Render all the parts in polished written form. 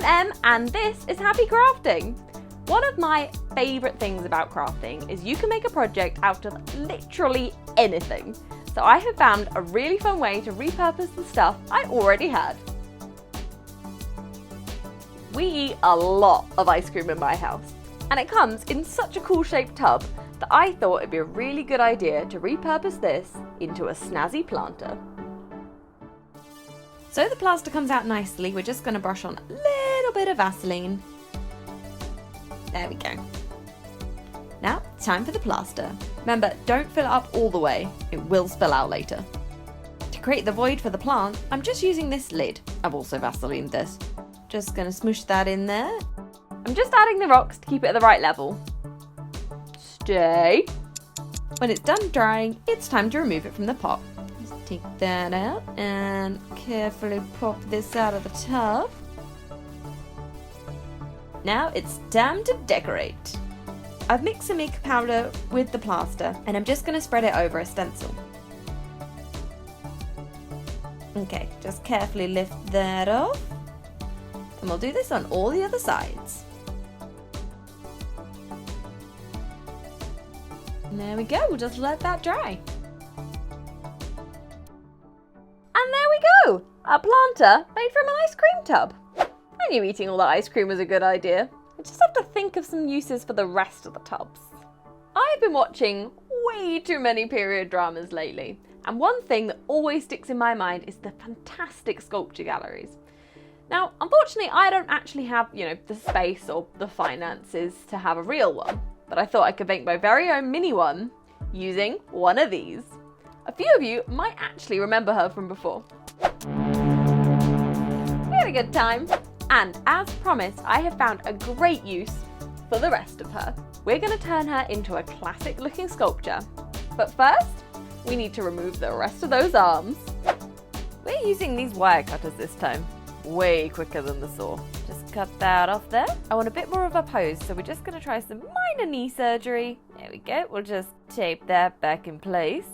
Em, and this is Happy Crafting. One of my favourite things about crafting is you can make a project out of literally anything. So I have found a really fun way to repurpose the stuff I already had. We eat a lot of ice cream in my house, and it comes in such a cool shaped tub that I thought it'd be a really good idea to repurpose this into a snazzy planter. So the plaster comes out nicely, we're just going to brush on a little bit of Vaseline. There we go. Now, time for the plaster. Remember, don't fill it up all the way, it will spill out later. To create the void for the plant, I'm just using this lid. I've also Vaselined this. Just going to smoosh that in there. I'm just adding the rocks to keep it at the right level. Stay. When it's done drying, it's time to remove it from the pot. Just take that out and carefully pop this out of the tub. Now it's time to decorate. I've mixed some ink powder with the plaster and I'm just going to spread it over a stencil. Okay, just carefully lift that off. And we'll do this on all the other sides. And there we go, we'll just let that dry. And there we go! A planter made from an ice cream tub. I knew eating all that ice cream was a good idea. I just have to think of some uses for the rest of the tubs. I've been watching way too many period dramas lately, and one thing that always sticks in my mind is the fantastic sculpture galleries. Now, unfortunately, I don't actually have, the space or the finances to have a real one, but I thought I could make my very own mini one using one of these. A few of you might actually remember her from before. We had a good time. And as promised, I have found a great use for the rest of her. We're going to turn her into a classic looking sculpture. But first, we need to remove the rest of those arms. We're using these wire cutters this time. Way quicker than the saw. Just cut that off there. I want a bit more of a pose, so we're just going to try some minor knee surgery. There we go. We'll just tape that back in place.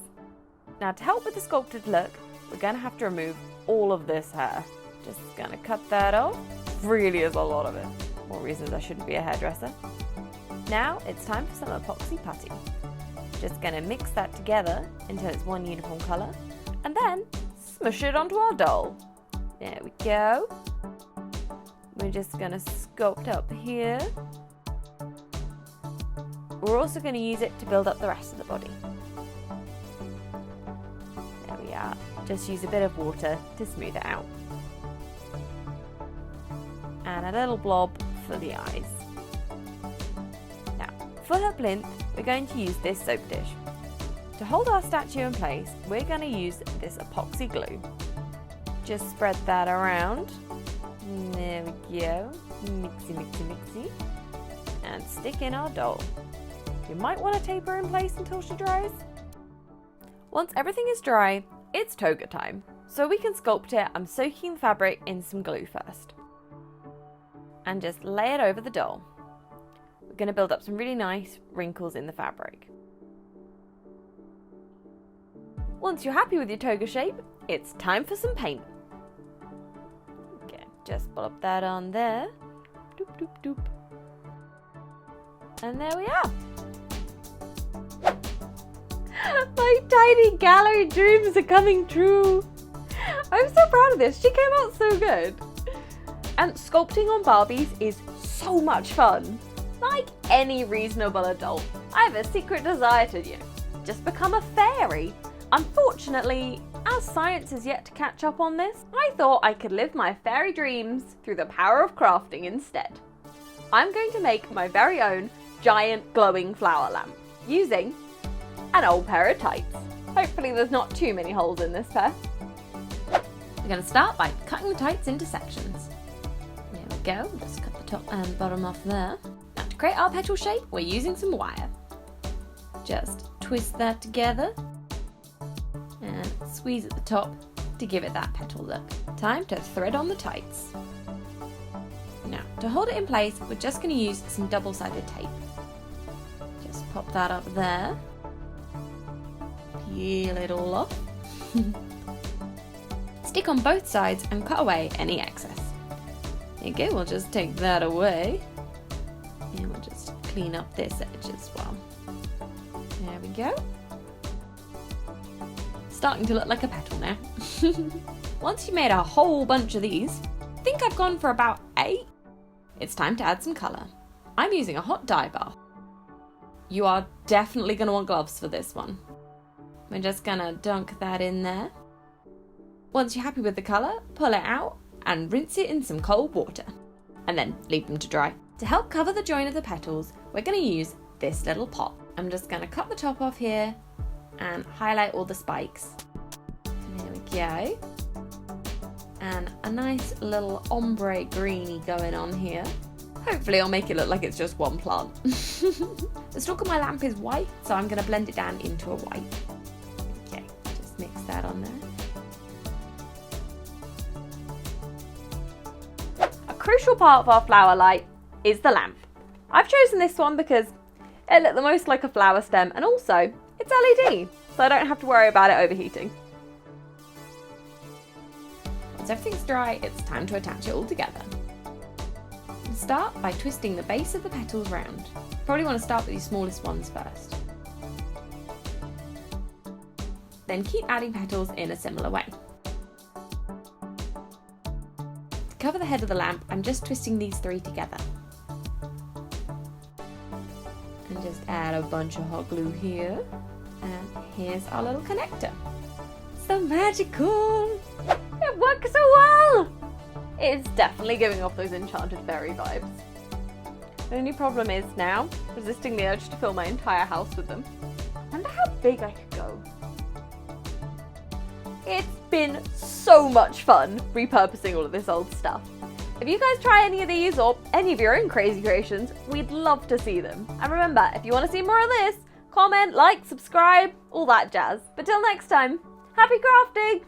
Now to help with the sculpted look, we're going to have to remove all of this hair. Just going to cut that off. Really is a lot of it. More reasons I shouldn't be a hairdresser. Now it's time for some epoxy putty. Just going to mix that together until it's one uniform colour and then smush it onto our doll. There we go. We're just going to sculpt up here. We're also going to use it to build up the rest of the body. There we are. Just use a bit of water to smooth it out. And a little blob for the eyes. Now, for her plinth, we're going to use this soap dish. To hold our statue in place, we're going to use this epoxy glue. Just spread that around. There we go. Mixy, mixy, mixy. And stick in our doll. You might want to tape her in place until she dries. Once everything is dry, it's toga time. So we can sculpt it, I'm soaking the fabric in some glue first. And just lay it over the doll. We're going to build up some really nice wrinkles in the fabric. Once you're happy with your toga shape, it's time for some paint. Okay, just plop that on there. Doop, doop, doop. And there we are. My tiny gallery dreams are coming true. I'm so proud of this. She came out so good. And sculpting on Barbies is so much fun. Like any reasonable adult, I have a secret desire to, just become a fairy. Unfortunately, as science is yet to catch up on this, I thought I could live my fairy dreams through the power of crafting instead. I'm going to make my very own giant glowing flower lamp using an old pair of tights. Hopefully there's not too many holes in this pair. We're going to start by cutting the tights into sections. There we go, just cut the top and bottom off there. Now to create our petal shape, we're using some wire. Just twist that together and squeeze at the top to give it that petal look. Time to thread on the tights. Now to hold it in place, we're just going to use some double-sided tape. Just pop that up there. Peel it all off. Stick on both sides and cut away any excess. Okay, we'll just take that away. And we'll just clean up this edge as well. There we go. Starting to look like a petal now. Once you've made a whole bunch of these, I think I've gone for about 8. It's time to add some colour. I'm using a hot dye bar. You are definitely going to want gloves for this one. We're just going to dunk that in there. Once you're happy with the colour, pull it out and rinse it in some cold water. And then leave them to dry. To help cover the join of the petals, we're going to use this little pot. I'm just going to cut the top off here and highlight all the spikes. There we go. And a nice little ombre greeny going on here. Hopefully I'll make it look like it's just one plant. The stalk of my lamp is white, so I'm going to blend it down into a white. Okay, just mix that on there. A crucial part of our flower light is the lamp. I've chosen this one because it looked the most like a flower stem, and also it's LED, so I don't have to worry about it overheating. Once everything's dry, it's time to attach it all together. Start by twisting the base of the petals round. Probably want to start with your smallest ones first. Then keep adding petals in a similar way. To cover the head of the lamp, I'm just twisting these 3 together. And just add a bunch of hot glue here. And here's our little connector. So magical! It works so well! It's definitely giving off those enchanted fairy vibes. The only problem is now resisting the urge to fill my entire house with them. I wonder how big I could go. It's been so much fun repurposing all of this old stuff. If you guys try any of these or any of your own crazy creations, we'd love to see them. And remember, if you want to see more of this, comment, like, subscribe, all that jazz. But till next time, happy crafting!